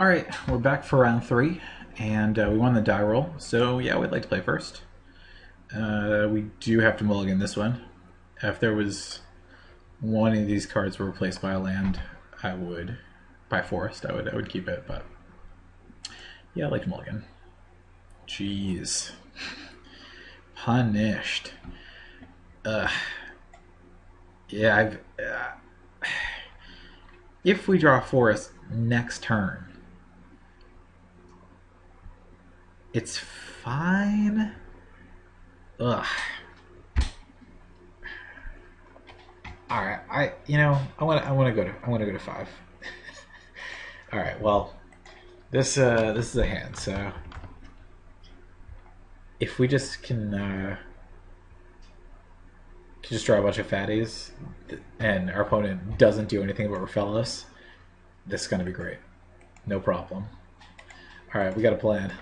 Alright, we're back for round 3, and we won the die roll, so yeah, we'd like to play first. We do have to mulligan this one. If there was one of these cards were replaced by a land, I would, by forest, I would keep it, but yeah, I'd like to mulligan. Jeez. Punished. Ugh. Yeah, if we draw a forest next turn, it's fine. Ugh. All right, I want to go to 5. All right, well, this is a hand, so if we just can just draw a bunch of fatties, and our opponent doesn't do anything but repel us, this is gonna be great. No problem. All right, we got a plan.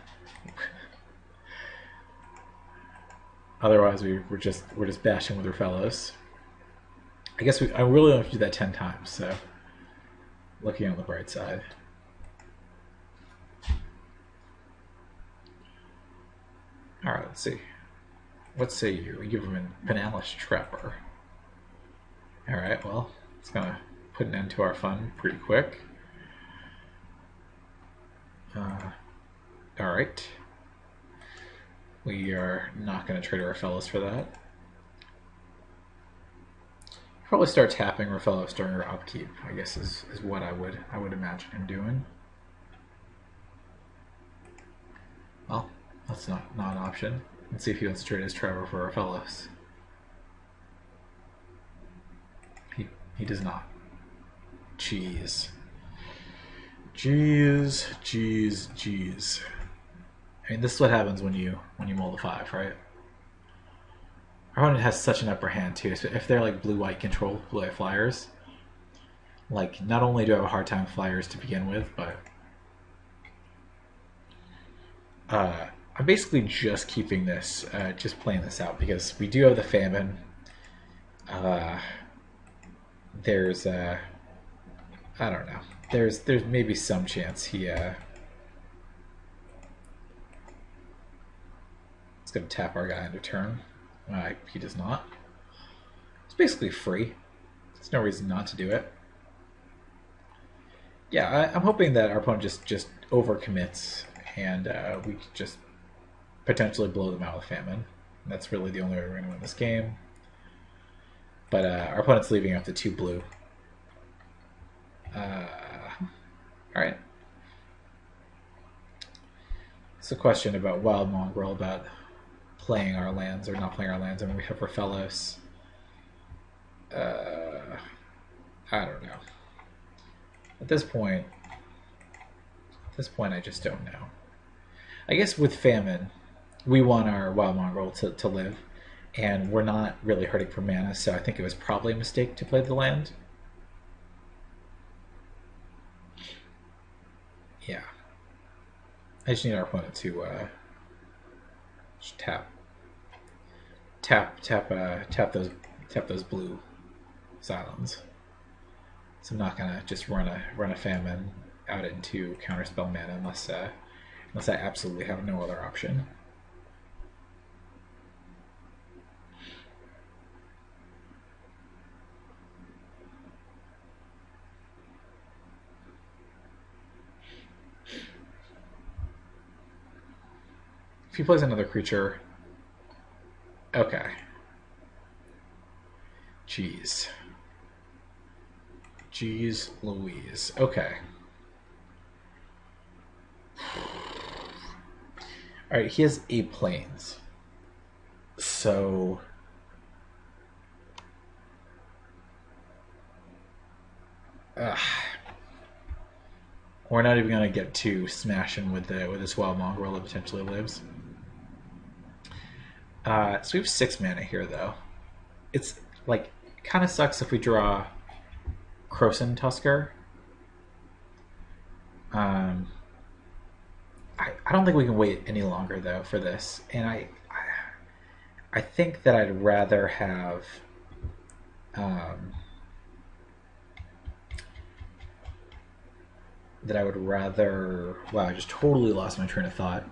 Otherwise, we're just bashing with our fellows. I guess I really don't have to do that 10 times. So, looking on the bright side. All right, let's see. What say you? We give him a Panalis Trapper. All right, well, it's gonna put an end to our fun pretty quick. All right. We are not going to trade our fellows for that. Probably start tapping our fellows during our upkeep, I guess is what I would imagine him doing. Well, that's not an option. Let's see if he wants to trade his Trevor for our fellows. He does not. Jeez. Jeez. I mean, this is what happens when you mull the 5, right? Our opponent has such an upper hand too. So if they're like blue-white control, blue-white flyers, like not only do I have a hard time with flyers to begin with, but I'm basically just keeping this, just playing this out because we do have the famine. There's I don't know. There's maybe some chance he is going to tap our guy into turn. He does not. It's basically free. There's no reason not to do it. Yeah, I'm hoping that our opponent just overcommits and we just potentially blow them out with famine. And that's really the only way we're going to win this game. But our opponent's leaving up to 2 blue. Alright. It's a question about Wild Mongrel, about playing our lands or not playing our lands. I mean, we have Raphellos. I don't know. At this point, I just don't know. I guess with famine, we want our Wild Mongrel to live, and we're not really hurting for mana, so I think it was probably a mistake to play the land. Yeah. I just need our opponent to just tap those blue Cylons. So I'm not gonna just run a famine out into counterspell mana unless I absolutely have no other option. If he plays another creature, okay. Jeez Louise. Okay. Alright, he has 8 planes. So we're not even gonna get to smashing with this Wild Mongrel that potentially lives. So we have 6 mana here, though. It's like kind of sucks if we draw Krosan Tusker. I don't think we can wait any longer though for this, and I think that I'd rather have that I would rather... Wow, I just totally lost my train of thought.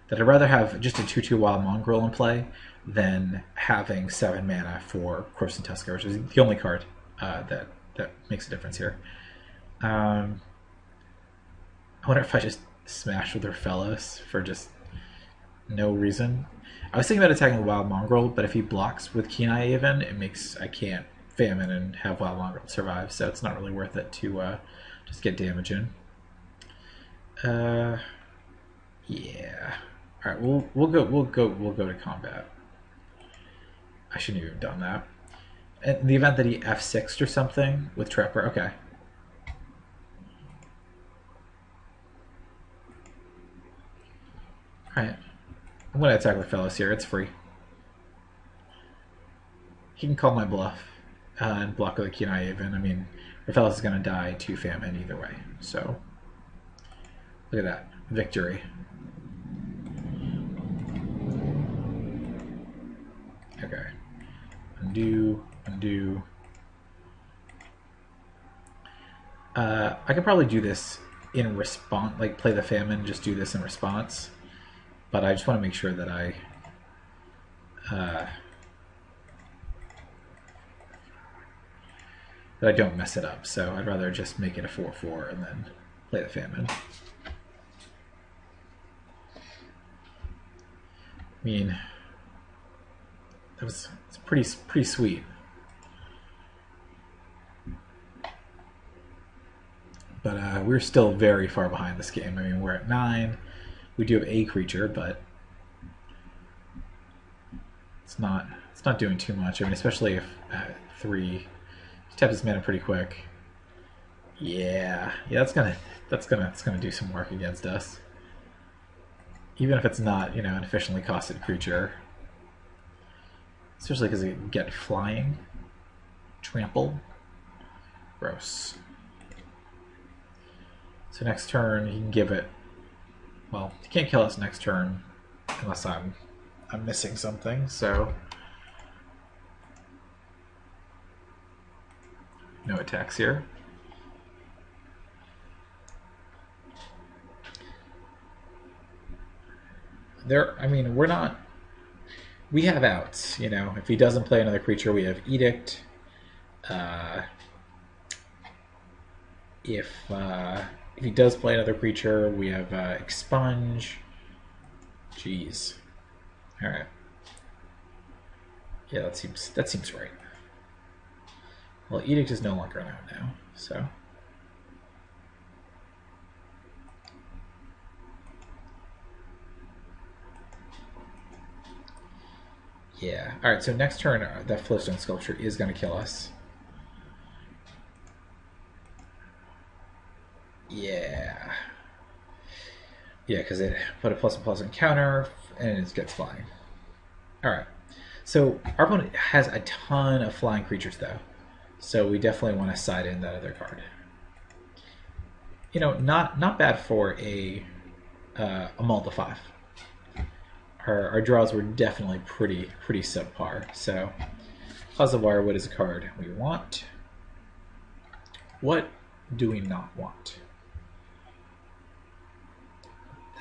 That I'd rather have just a 2/2 Wild Mongrel in play than having 7 mana for Corpse and Tusker, which is the only card that makes a difference here. I wonder if I just smash with Fellows for just no reason. I was thinking about attacking the Wild Mongrel, but if he blocks with Keen Eye even, it makes I can't Famine and have Wild Mongrel survive, so it's not really worth it to just get damage in. Yeah. All right, we'll go to combat. I shouldn't even have done that. In the event that he F6'd or something with Trapper, okay. Alright. I'm going to attack with Fellows here. It's free. He can call my bluff and block with a Keen Eye even. I mean, Fellows is going to die to Famine either way. So, look at that. Victory. Okay. Undo. I could probably do this in response, like play the Famine, just do this in response. But I just want to make sure that I don't mess it up. So I'd rather just make it a 4/4 and then play the Famine. I mean, it's pretty sweet. But we're still very far behind this game. I mean, we're at 9. We do have a creature, but it's not doing too much. I mean, especially if 3 tap his mana pretty quick. Yeah, that's gonna do some work against us. Even if it's not, an efficiently costed creature. Especially because it can get flying. Trample. Gross. So next turn, he can give it... Well, he can't kill us next turn unless I'm missing something, so... No attacks here. I mean, we're not... We have outs, If he doesn't play another creature, we have Edict. If he does play another creature, we have Expunge. Jeez. All right. Yeah, that seems right. Well, Edict is no longer an out now, so. Yeah. All right. So next turn, that Flowstone Sculpture is going to kill us. Yeah. Yeah, because it put a +++ on counter, and it gets flying. Alright. So our opponent has a ton of flying creatures, though. So we definitely want to side in that other card. Not bad for a Mull 5. Our draws were definitely pretty subpar. So Cause of Wirewood is a card we want. What do we not want?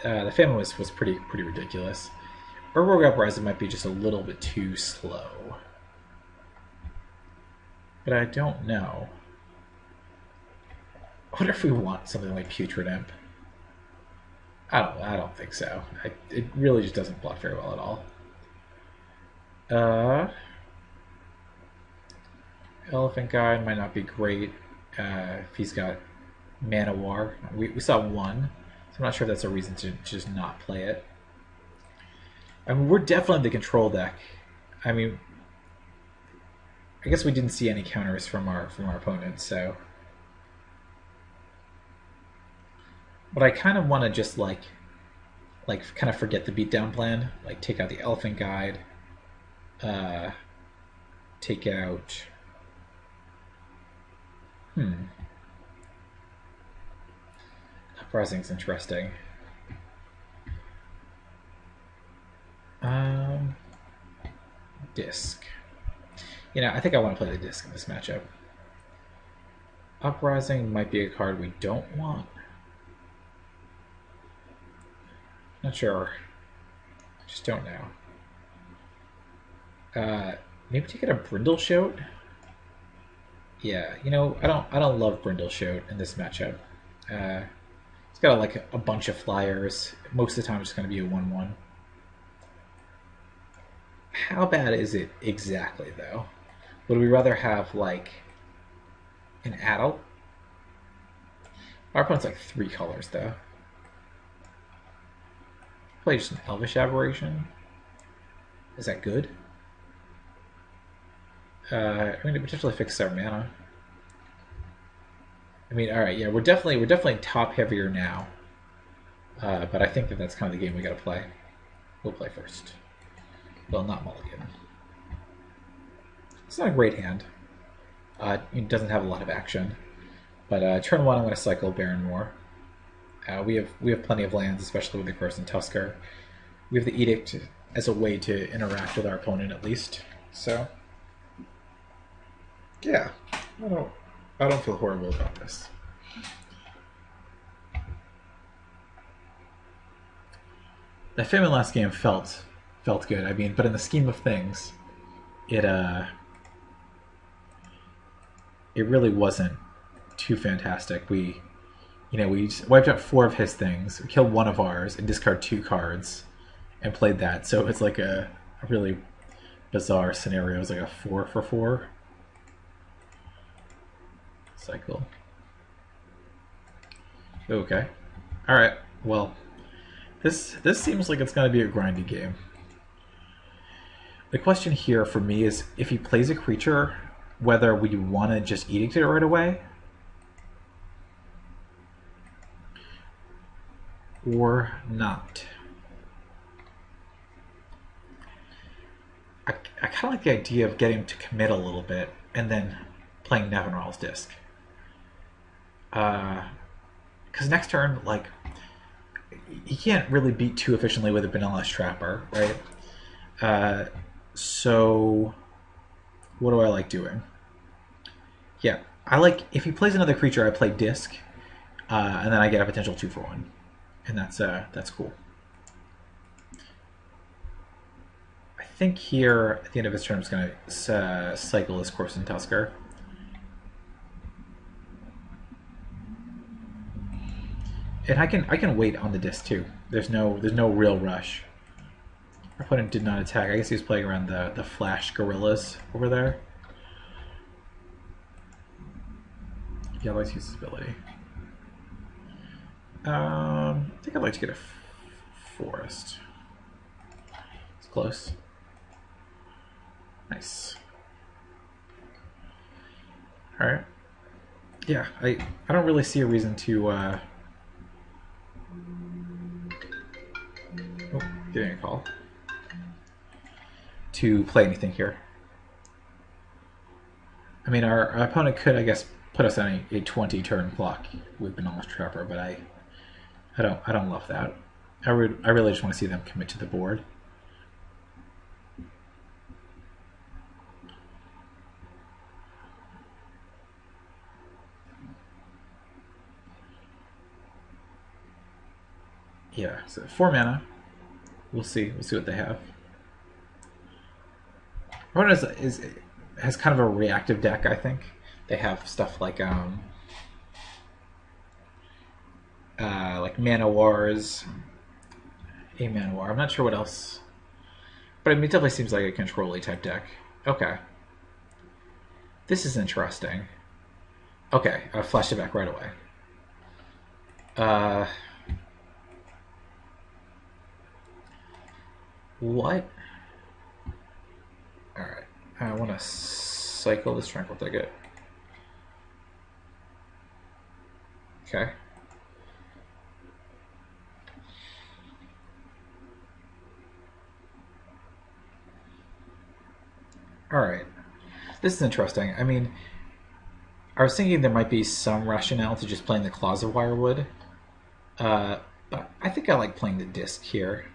The Famine was pretty ridiculous. Or Rogue Uprising might be just a little bit too slow. But I don't know. What if we want something like Putrid Imp? I don't think so. It really just doesn't block very well at all. Elephant Guide might not be great if he's got Mana War. We saw 1. I'm not sure if that's a reason to just not play it. I mean, we're definitely the control deck. I mean, I guess we didn't see any counters from our opponent, so. But I kind of want to just like kind of forget the beatdown plan. Like take out the Elephant Guide. Take out. Uprising's interesting. Disc. I think I want to play the disc in this matchup. Uprising might be a card we don't want. Not sure. Just don't know. Maybe take it a Brindleshote. Yeah, you know, I don't love Brindleshote in this matchup. It's got like a bunch of flyers. Most of the time, it's going to be a 1/1. How bad is it exactly, though? Would we rather have like an adult? Our opponent's like 3 colors, though. Play just an Elvish Aberration. Is that good? I mean, to potentially fix our mana. I mean, all right, yeah, we're definitely top heavier now. But I think that that's kind of the game we got to play. We'll play first. Well, not mulligan. It's not a great hand. It doesn't have a lot of action. But turn 1, I'm going to cycle Baron Moor. We have plenty of lands, especially with the Croson Tusker. We have the Edict as a way to interact with our opponent, at least. So, yeah, I don't feel horrible about this. That Famine last game felt good. I mean, but in the scheme of things, it really wasn't too fantastic. We just wiped out 4 of his things, we killed 1 of ours, and discard 2 cards, and played that. So it's like a really bizarre scenario. It was like a 4 for 4 cycle. Okay, all right. Well, this seems like it's going to be a grindy game. The question here for me is if he plays a creature, whether we want to just edict it right away or not. I kind of like the idea of getting him to commit a little bit and then playing Nevinral's Disc. Because next turn, like, he can't really beat too efficiently with a Vanilla Trapper, right? So what do I like doing? Yeah, I like, if he plays another creature, I play Disc, and then I get a potential 2 for 1. And that's cool. I think here, at the end of his turn, I'm just going to cycle his Croson Tusker. And I can wait on the Disc too. There's no real rush. Our opponent did not attack. I guess he was playing around the Flash Gorillas over there. Yeah, let's use his ability. I think I'd like to get a Forest. It's close. Nice. Alright. Yeah, I don't really see a reason to oh, getting a call. To play anything here. I mean, our opponent could, I guess, put us on a 20 turn clock with Vanilla Trapper, but I don't love that. I really just want to see them commit to the board. Yeah, so 4 mana. We'll see what they have. Opponent has kind of a reactive deck, I think. They have stuff like Mana Wars, a Mana War. I'm not sure what else, but I mean, it definitely seems like a control-y type deck. Okay, this is interesting. Okay, I flashed it back right away. What? All right, I want to cycle this Tranquil Ticket. Okay. Alright. This is interesting. I mean, I was thinking there might be some rationale to just playing the Claws of Wirewood. But I think I like playing the Disc here.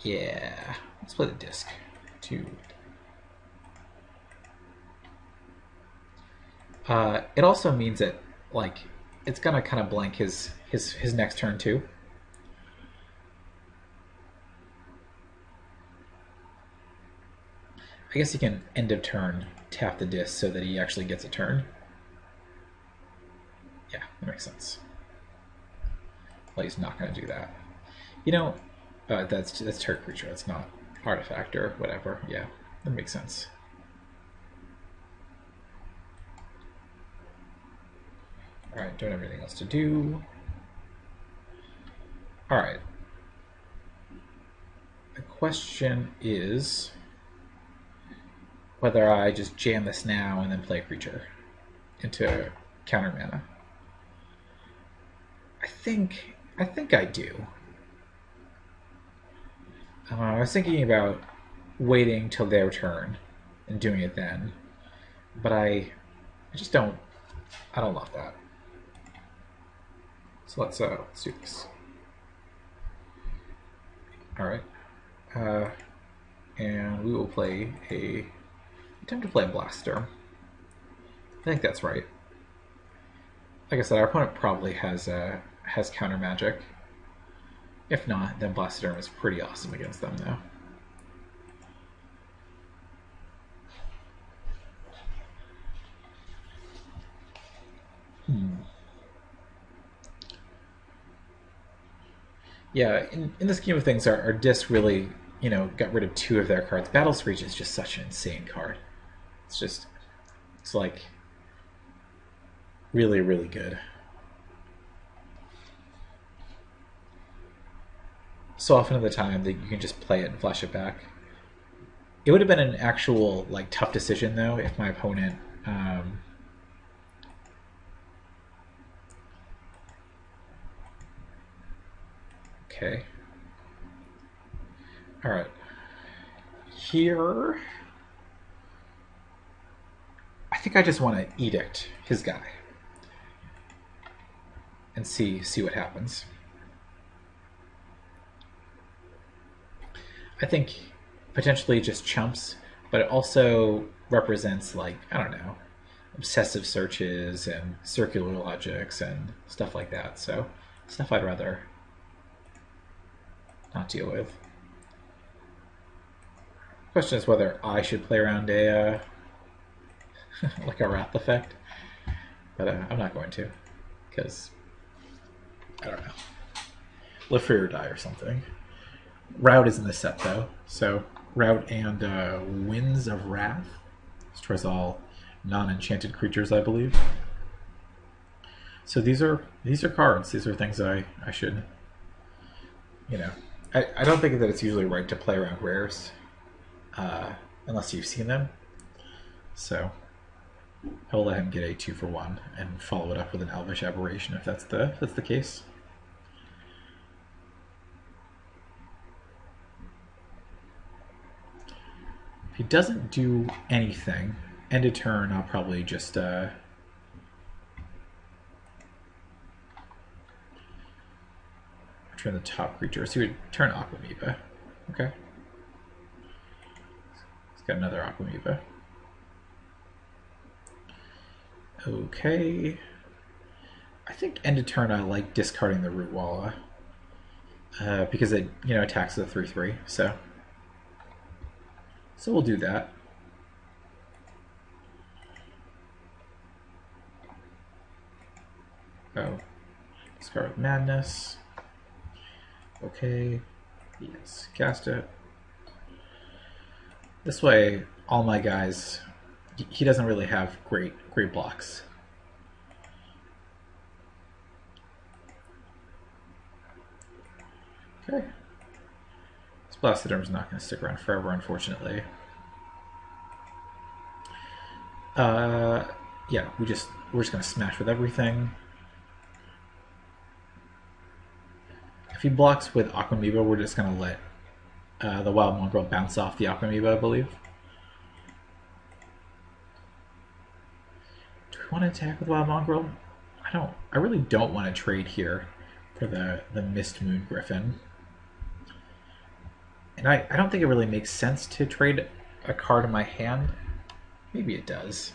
Yeah. Let's play the Disc. 2. It also means that like it's gonna kind of blank his next turn too. I guess he can end of turn tap the disc so that he actually gets a turn. Yeah, that makes sense. Well, he's not going to do that. You know, that's turret creature. That's not artifact or whatever. Yeah, that makes sense. All right, don't have anything else to do. All right. The question is whether I just jam this now and then play a creature into counter mana. I think I do. I was thinking about waiting till their turn and doing it then, but I just don't. I don't love that. So let's do this. All right, and we will play a. Attempt to play a Blaster. I think that's right. Like I said, our opponent probably has counter magic. If not, then Blastoderm is pretty awesome against them, though. Yeah, in the scheme of things, our disc really, got rid of 2 of their cards. Battle Screech is just such an insane card. It's like really, really good. So often of the time that you can just play it and flash it back. It would have been an actual tough decision though if my opponent okay. All right. Here I think I just want to edict his guy and see what happens. I think potentially just chumps, but it also represents I don't know, obsessive searches and circular logics and stuff like that. So stuff I'd rather not deal with. The question is whether I should play around a like a wrath effect, but I'm not going to, because I don't know, live free or die or something. Route is in the set though, so Route and Winds of Wrath destroys all non-enchanted creatures, I believe. So these are cards. These are things I should, I don't think that it's usually right to play around rares unless you've seen them. So I will let him get a 2-for-1 and follow it up with an Elvish Aberration if that's the case. If he doesn't do anything, end of turn, I'll probably just turn the top creature. So he would turn Aquamoeba. Okay. He's got another Aquamoeba. Okay. I think end of turn I like discarding the Rootwalla because it attacks the 3/3. So we'll do that. Oh, discard Madness. Okay. Yes, cast it. This way, all my guys. He doesn't really have great blocks. Okay. This Blastoderm's not going to stick around forever, unfortunately. Yeah, we're just going to smash with everything. If he blocks with Aquamoeba, we're just going to let the Wild Mongrel bounce off the Aquamoeba, I believe. Want to attack with Wild Mongrel? I really don't want to trade here for the Mistmoon Griffin. And I don't think it really makes sense to trade a card in my hand. Maybe it does.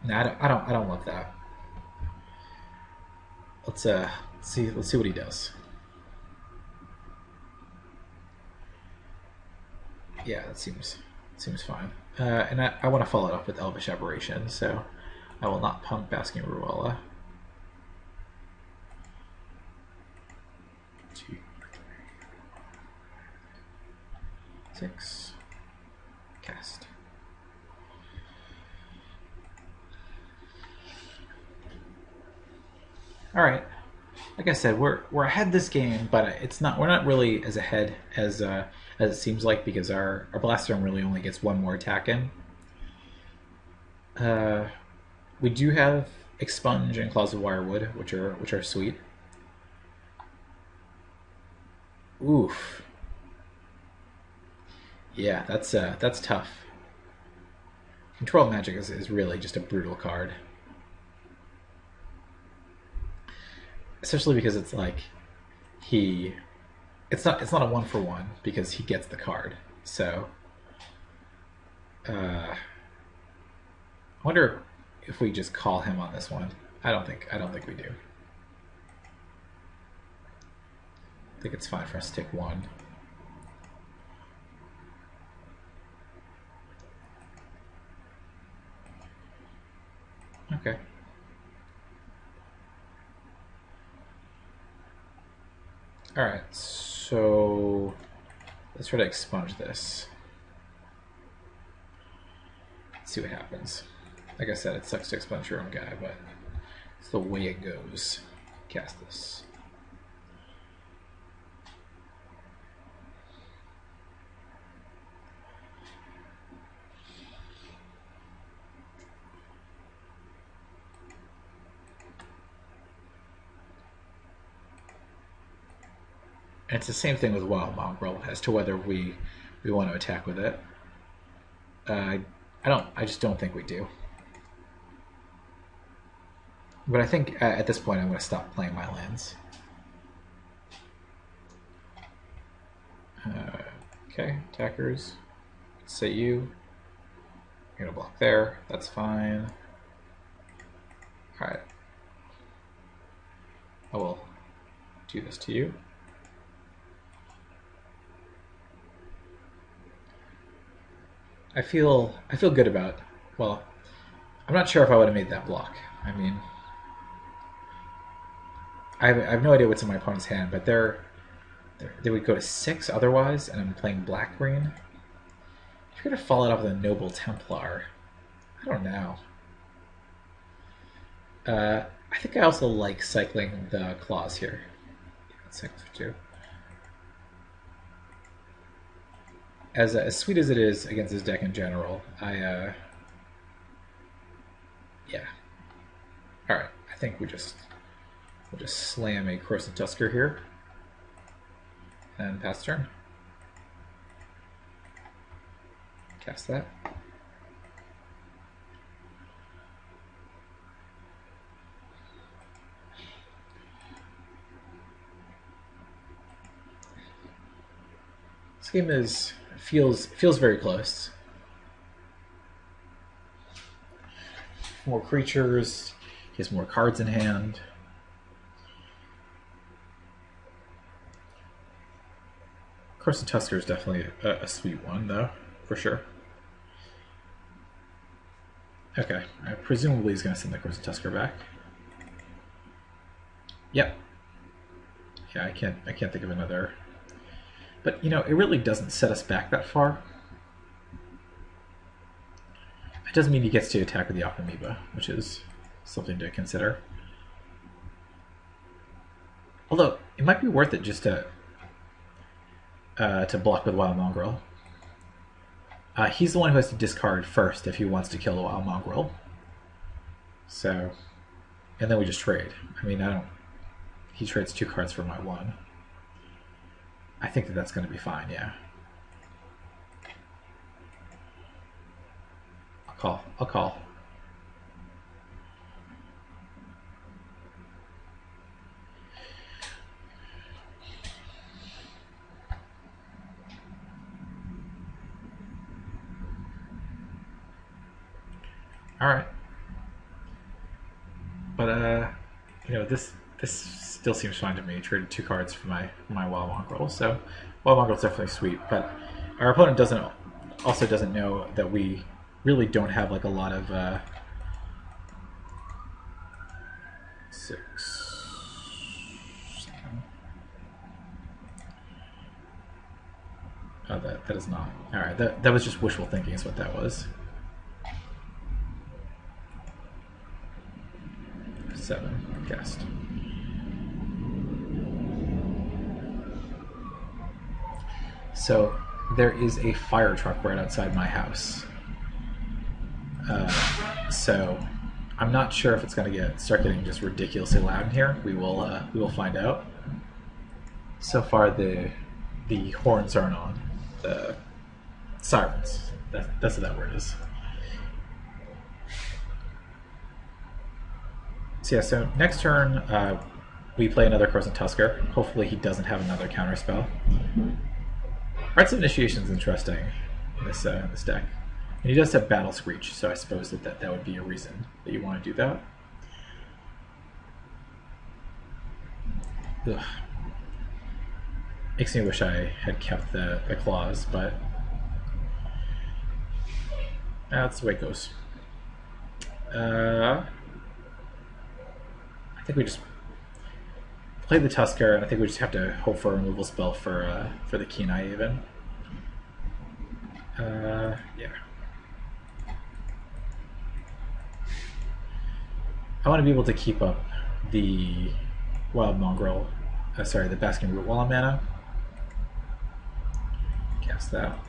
Nah, I don't love that. Let's see what he does. Yeah, that seems fine. And I want to follow it up with Elvish Aberration, so I will not punk Basking Ruella. 2, 3, 6. Cast. All right. Like I said, we're ahead this game, but it's not. We're not really as ahead as it seems like because our blaster really only gets one more attack in. We do have Expunge and Claws of Wirewood, which are sweet. Oof. Yeah, that's tough. Control Magic is really just a brutal card. Especially because it's like it's not a 1-for-1 because he gets the card. So I wonder if we just call him on this one. I don't think we do. I think it's fine for us to take 1. Okay. Alright, so let's try to expunge this. Let's see what happens. Like I said, it sucks to expunge your own guy, but it's the way it goes. Cast this. And it's the same thing with Wild Mongrel as to whether we want to attack with it. I just don't think we do. But I think at this point I'm going to stop playing my lands. Okay, attackers. Say you. You're going to block there. That's fine. Alright. I will do this to you. I feel good about. Well, I'm not sure if I would have made that block. I mean, I have no idea what's in my opponent's hand, but they would go to 6 otherwise, and I'm playing black green. If you're gonna follow it up with a Noble Templar, I don't know. I think I also like cycling the claws here. That's 6 for 2. As sweet as it is against his deck in general, yeah. All right, I think we'll just slam a Corrosive Tusker here and pass turn. Cast that. This game feels very close. More creatures. He has more cards in hand. Of course, the Tusker is definitely a sweet one, though, for sure. Okay, presumably he's going to send the Corrosive Tusker back. Yep. Yeah, I can't think of another. But you know, it really doesn't set us back that far. It doesn't mean he gets to attack with the Amoeba, which is something to consider. Although it might be worth it just to block with Wild Mongrel. He's the one who has to discard first if he wants to kill the Wild Mongrel. So, and then we just trade. I mean, he trades 2 cards for my 1. I think that's going to be fine, yeah. I'll call. All right. But this still seems fine to me. Traded 2 cards for my Wild Mongrel, so Wild Mongrel's definitely sweet. But our opponent doesn't know that we really don't have like a lot of 6, 7. Oh, that is not. All right, that was just wishful thinking. Is what that was. 7 guessed. So there is a fire truck right outside my house. So I'm not sure if it's going to start getting just ridiculously loud in here. We will find out. So far the horns aren't on. The sirens. That's what that word is. So yeah, so next turn we play another Crozen Tusker. Hopefully he doesn't have another counterspell. Rites of Initiation is interesting in this deck. And he does have Battle Screech, so I suppose that would be a reason that you want to do that. Ugh. Makes me wish I had kept the claws, but that's the way it goes. I think we just play the Tusker, and I think we just have to hope for a removal spell for the Kenai even. Yeah. I want to be able to keep up the Wild Mongrel, the Basking Root Wall mana. Cast that.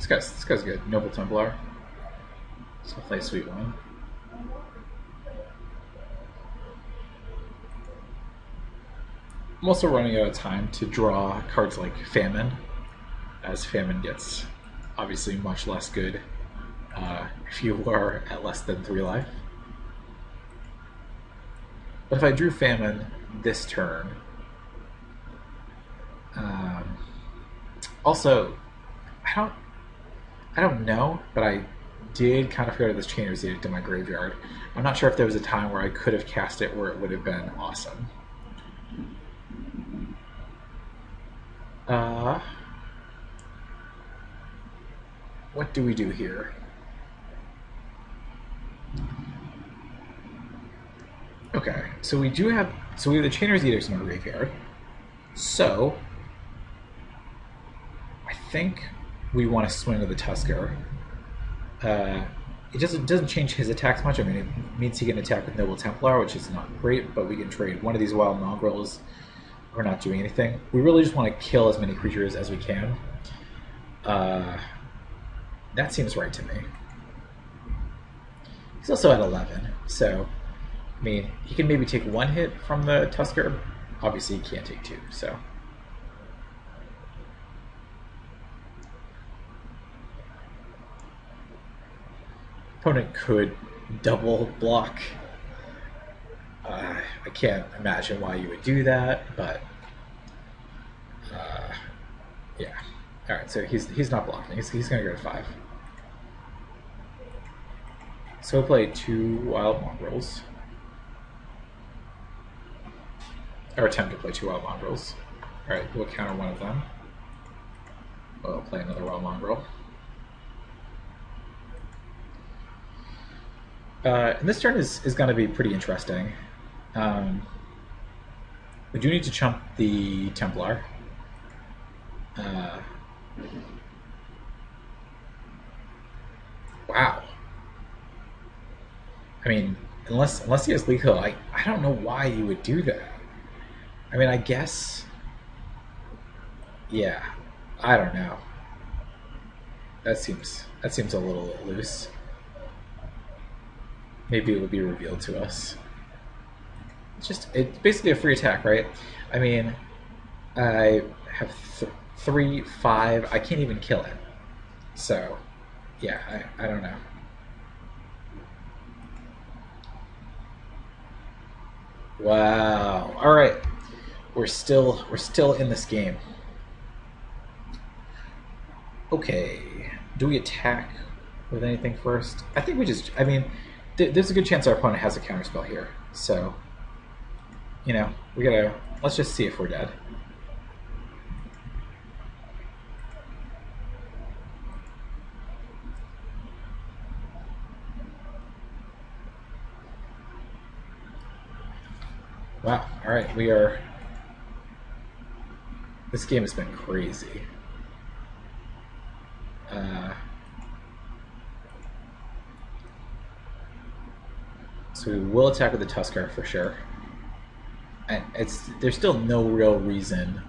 This guy's good. Noble Templar. So I'll play Sweet One. I'm also running out of time to draw cards like Famine, as Famine gets obviously much less good if you are at less than 3 life. But if I drew Famine this turn, also I don't know, but I did kind of go to this Chainer's Edict in my graveyard. I'm not sure if there was a time where I could have cast it where it would have been awesome. What do we do here? Okay, so we have the Chainer's Edict in our graveyard. So I think we want to swing with the Tusker. It doesn't change his attacks much. I mean, it means he can attack with Noble Templar, which is not great, but we can trade one of these Wild Mongrels. We're not doing anything. We really just want to kill as many creatures as we can. That seems right to me. He's also at 11, so I mean, he can maybe take 1 hit from the Tusker. Obviously, he can't take 2, so. Opponent could double block. I can't imagine why you would do that, but yeah. All right, so he's not blocking. He's going to go to 5. So we'll play 2 Wild Mongrels, or attempt to play 2 Wild Mongrels. All right, we'll counter one of them. We'll play another Wild Mongrel. And this turn is going to be pretty interesting. We do need to chump the Templar. Wow. I mean, unless he has lethal, I don't know why you would do that. I mean, I guess. Yeah, I don't know. That seems a little loose. Maybe it will be revealed to us. It's basically a free attack, right? I mean, I have 3, 5. I can't even kill it. So, yeah, I don't know. Wow. All right, we're still in this game. Okay, do we attack with anything first? I think we just, I mean, there's a good chance our opponent has a counterspell here. So, you know, we gotta, let's just see if we're dead. Wow, alright, we are... This game has been crazy. So we will attack with the Tuskar for sure. And there's still no real reason.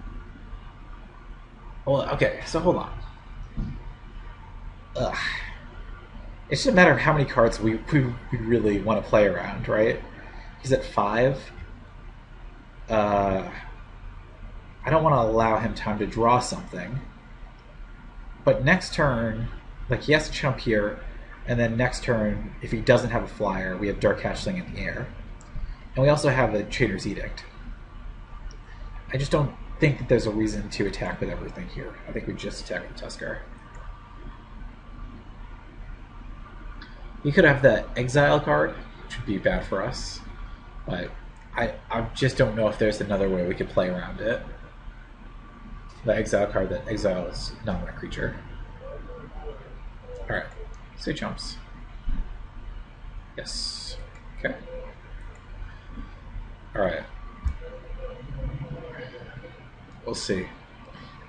Well, okay, so hold on. Ugh. It's just a matter of how many cards we really want to play around, right? He's at 5. I don't want to allow him time to draw something. But next turn, like he has to jump here, and then next turn, if he doesn't have a flyer, we have Dark Hatchling in the air. And we also have a Trader's Edict. I just don't think that there's a reason to attack with everything here. I think we just attack with Tuskar. You could have the Exile card, which would be bad for us. But I just don't know if there's another way we could play around it. The Exile card that exiles non-mana creature. Alright, so he jumps. Yes. Okay. Alright. We'll see.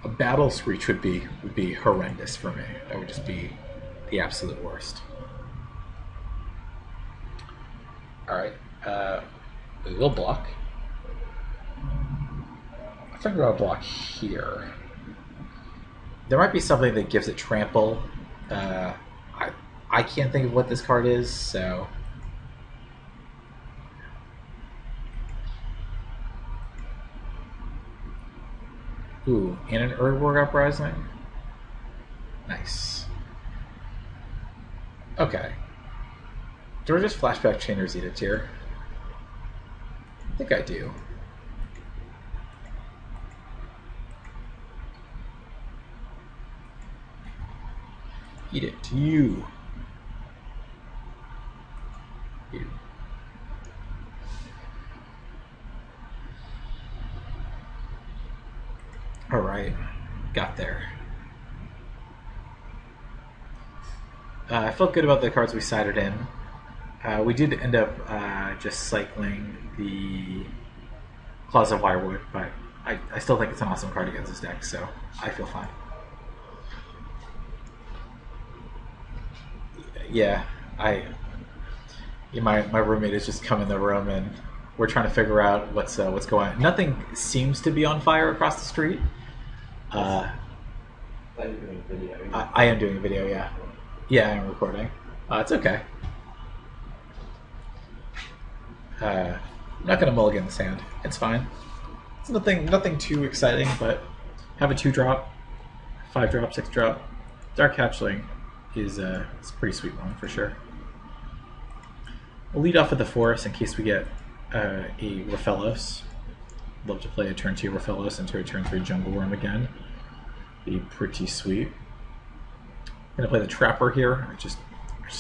A Battle Screech would be horrendous for me. That would just be the absolute worst. Alright. We'll block. I think I'll block here. There might be something that gives it trample. I can't think of what this card is, so... Ooh, and an Urdwork Uprising? Nice. Okay. Do I just flashback Chainer's Edict here? I think I do. Edict, you. Alright, got there. I felt good about the cards we sided in. We did end up just cycling the Claws of Wirewood, but I still think it's an awesome card against this deck, so I feel fine. Yeah, my roommate has just come in the room and we're trying to figure out what's going on. Nothing seems to be on fire across the street. I am doing a video, yeah. Yeah, I'm recording. It's okay. I'm not going to mulligan this hand. It's fine. It's nothing too exciting, but have a 2-drop, 5-drop, 6-drop. Dark Hatchling is it's a pretty sweet one for sure. We'll lead off with the Forest in case we get a Raphellos. Love to play a turn 2 Raphellos into a turn 3 Jungle Worm again. Be pretty sweet. I'm gonna play the Trapper here. Just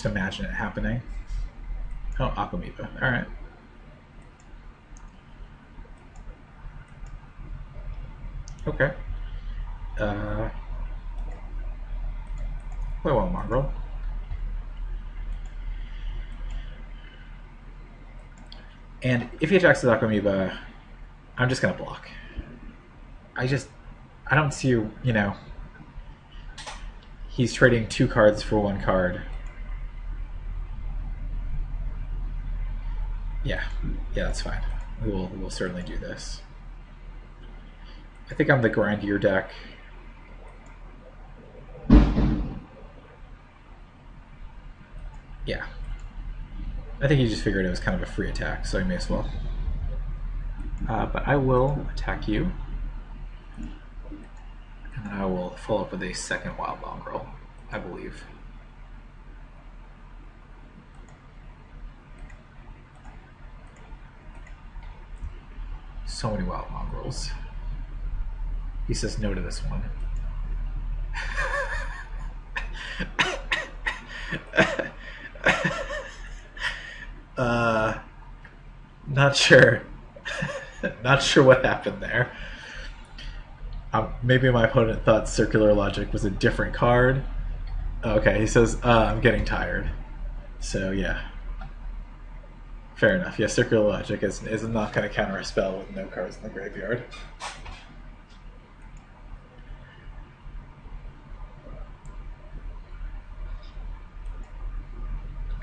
imagine it happening. Oh, Aquamipa. All right. Okay. Play well, Mongrel. And if he attacks the Aquamiba, I'm just gonna block. I don't see, you know, he's trading 2 cards for 1 card. Yeah, that's fine. We'll certainly do this. I think I'm the grindier deck. Yeah. I think he just figured it was kind of a free attack, so he may as well. But I will attack you. And I will follow up with a second Wild Mongrel, I believe. So many Wild Mongrels. He says no to this one. uh, not sure. Not sure what happened there. Maybe my opponent thought Circular Logic was a different card. Okay, he says, I'm getting tired. So, yeah. Fair enough. Yeah, Circular Logic is not going to counter a spell with no cards in the graveyard.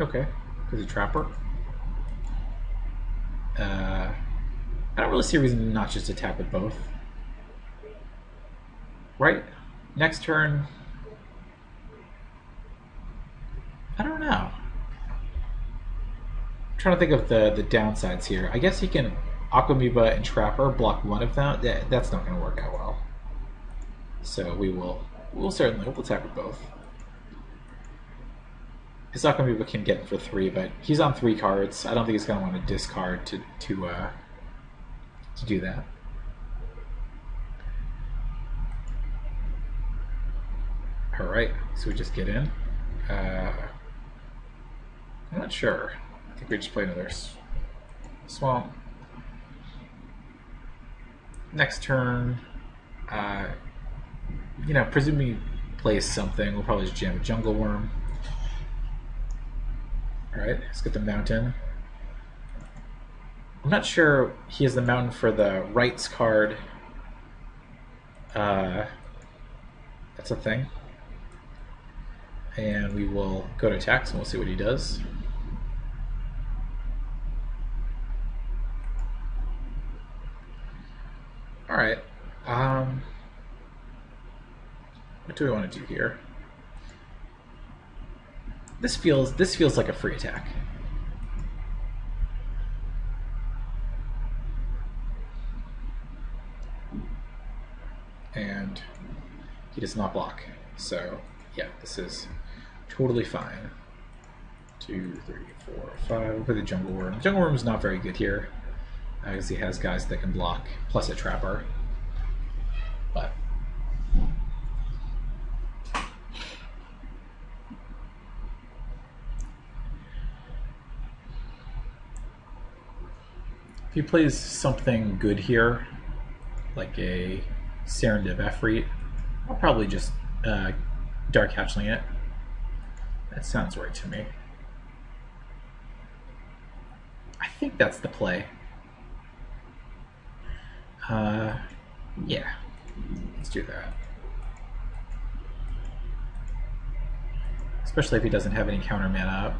Okay. There's a Trapper. I don't really see a reason to not just attack with both. Right? Next turn... I don't know. I'm trying to think of the downsides here. I guess he can Aquamoeba and Trapper block one of them. That's not going to work out well. So we'll certainly attack with both. His Aquamoeba can get for 3, but he's on 3 cards. I don't think he's going to want to discard to do that. All right, so we just get in. I'm not sure. I think we just play another Swamp. Next turn, presuming he plays something, we'll probably just jam a Jungle Worm. Alright, let's get the Mountain. I'm not sure he has the Mountain for the Rights card. That's a thing. And we will go to attacks and we'll see what he does. Alright. What do we want to do here? This feels like a free attack. And he does not block. So yeah, this is totally fine. 2, 3, 4, 5. We'll play the Jungle Worm. Jungle Worm is not very good here, because he has guys that can block, plus a Trapper. But if he plays something good here, like a Serendip Efreet, I'll probably just Dark Hatchling it. That sounds right to me. I think that's the play. Yeah, let's do that. Especially if he doesn't have any counter mana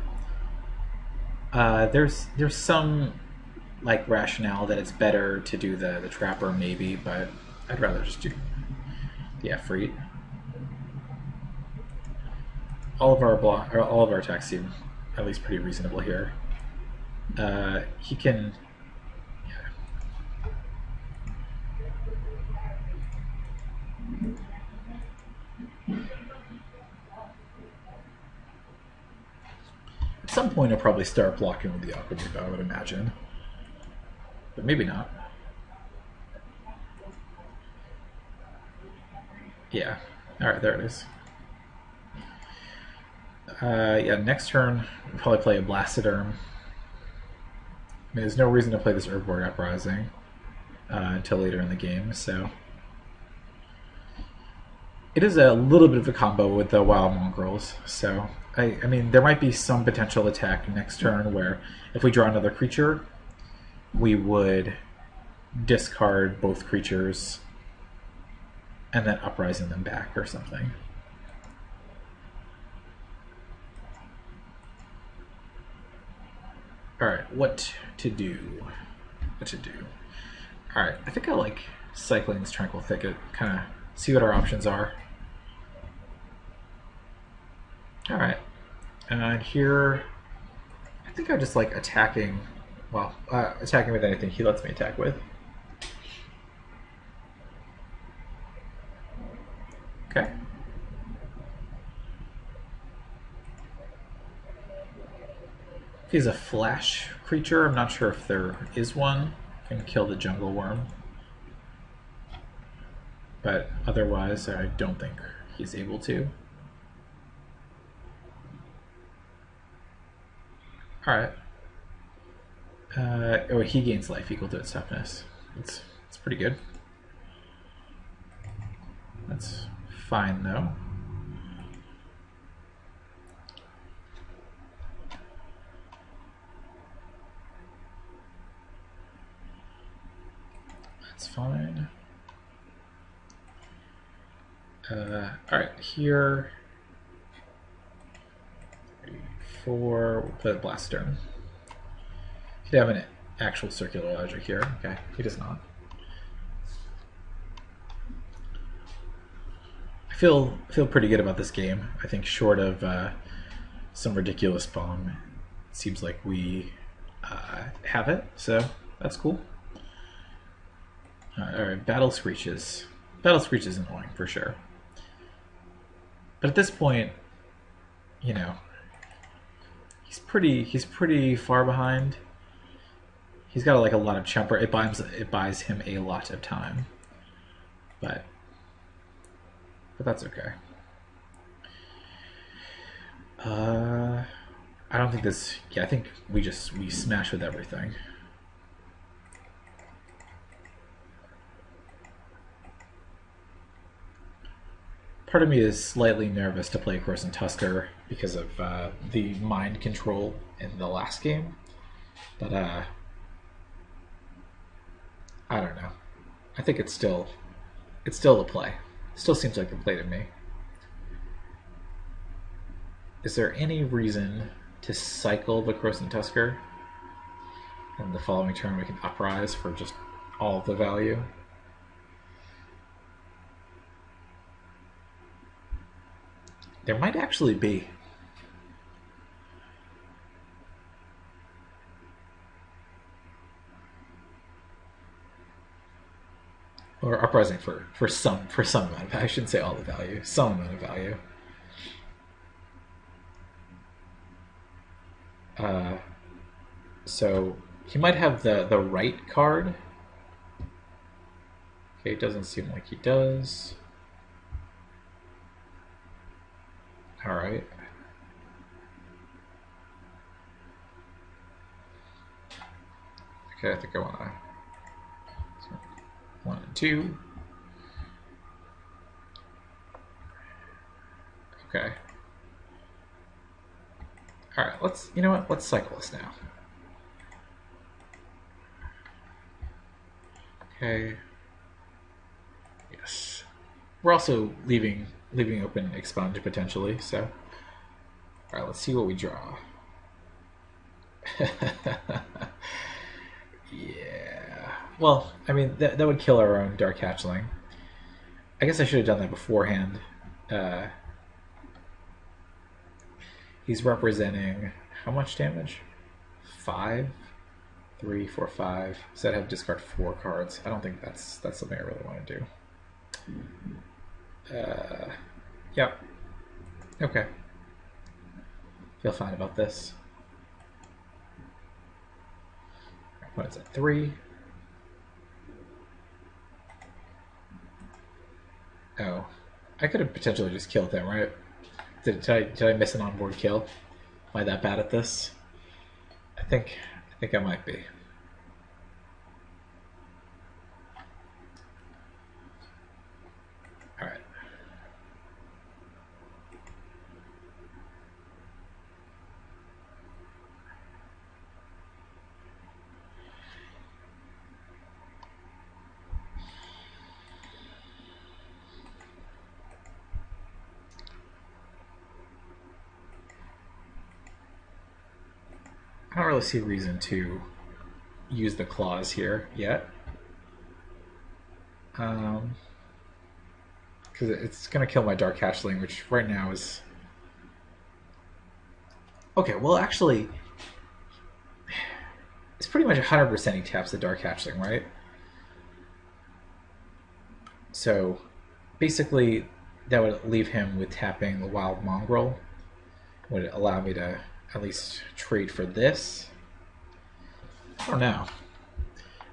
up. There's some like rationale that it's better to do the Trapper maybe, but I'd rather just do the Efreet. All of our attacks seem at least pretty reasonable here. He can. At some point, I'll probably start blocking with the Aquamoeba, I would imagine, but maybe not. Yeah. All right, there it is. Yeah, next turn, we'll probably play a Blastoderm. I mean, there's no reason to play this Urborg Uprising until later in the game, so... It is a little bit of a combo with the Wild Mongrels, so... I mean, there might be some potential attack next turn where if we draw another creature, we would discard both creatures and then Uprising them back or something. Alright, what to do? Alright, I think I like cycling this Tranquil Thicket, kind of see what our options are. Alright, and here, I think I just like attacking, well, attacking with anything he lets me attack with. Okay. If he's a flash creature, I'm not sure if there is one. Can kill the Jungle Worm. But otherwise, I don't think he's able to. All right. Oh, he gains life equal to its toughness. It's pretty good. That's fine though. That's fine. All right, here. 3, 4. We'll put a blast stern. He'd have an actual circular ledger here. Okay, he does not. I feel pretty good about this game. I think short of some ridiculous bomb, it seems like we have it. So that's cool. All right, Battle Screeches. Battle Screech is annoying for sure. But at this point, you know, he's pretty far behind. He's got like a lot of chumper. It buys him a lot of time, but that's okay. I don't think this. Yeah, I think we smash with everything. Part of me is slightly nervous to play Croson Tusker because of the mind control in the last game, but I don't know. I think it's still the play. Still seems like the play to me. Is there any reason to cycle the Croson Tusker, and the following turn we can uprise for just all of the value? There might actually be. Or uprising for some amount of value. I shouldn't say all the value. Some amount of value. So he might have the right card. Okay, it doesn't seem like he does. All right. Okay, I think I want to 1 and 2. Okay. All right. You know what? Let's cycle this now. Okay. Yes. We're also leaving open expunge potentially, so. Alright, let's see what we draw. Yeah. Well, I mean, that would kill our own Dark Hatchling. I guess I should have done that beforehand. He's representing how much damage? 5? 3, 4, 5. So I'd have to discard 4 cards. I don't think that's something I really want to do. Yep. Okay. Feel fine about this. What is it? 3. Oh, I could have potentially just killed him, right? Did I miss an onboard kill? Am I that bad at this? I think I might be. All right. I don't really see a reason to use the claws here yet. Because it's going to kill my Dark Hatchling, which right now is... Okay, well actually, it's pretty much 100% he taps the Dark Hatchling, right? So basically that would leave him with tapping the Wild Mongrel. Would allow me to at least trade for this. I don't know.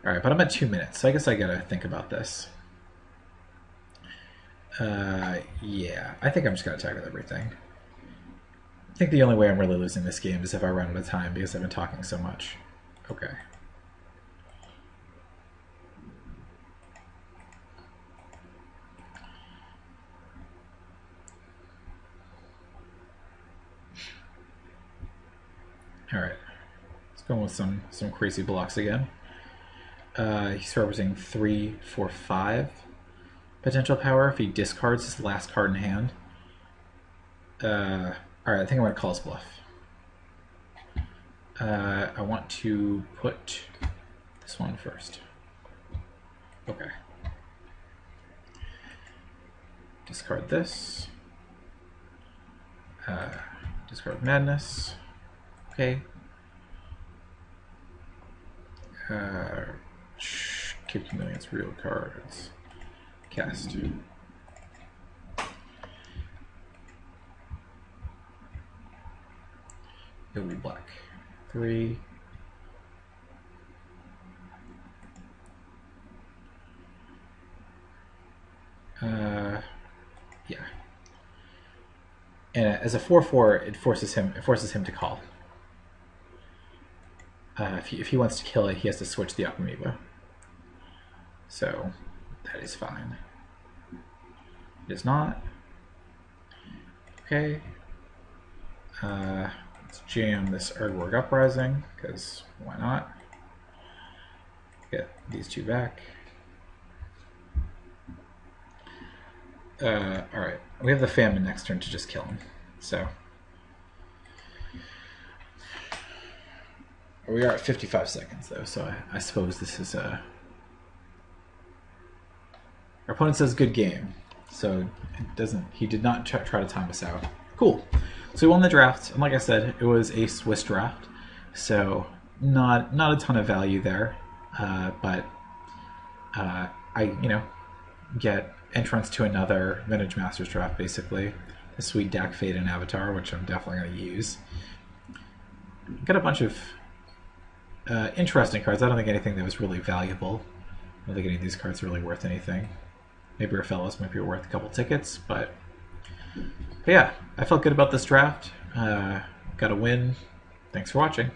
Alright, but I'm at 2 minutes, so I guess I gotta think about this. Yeah, I think I'm just gonna attack with everything. think the only way I'm really losing this game is if I run out of time because I've been talking so much. Okay. Alright. Let's go with some crazy blocks again. He's representing 3, 4, 5 potential power if he discards his last card in hand. Alright, I think I'm going to call his bluff. I want to put this one first. Okay. Discard this. Discard Madness. Okay. Keep Chameleon's real cards. Cast. It'll be black. 3. Yeah. And as a 4/4, it forces him to call. If he wants to kill it, he has to switch the Amoeba. So that is fine. It is not. Okay. Let's jam this Erdworg Uprising, because why not? Get these two back. Alright, we have the Famine next turn to just kill him. So we are at 55 seconds though, so I suppose this is a... Our opponent says good game, so it doesn't. He did not try to time us out. Cool. So we won the draft, and like I said, it was a Swiss draft, so not a ton of value there, but I get entrance to another Vintage Masters draft, basically. The sweet Dak Fade and Avatar, which I'm definitely going to use. Got a bunch of interesting cards. I don't think anything that was really valuable. I don't think any of these cards are really worth anything. Maybe Raphaelis might be worth a couple tickets, but yeah, I felt good about this draft. Got a win. Thanks for watching.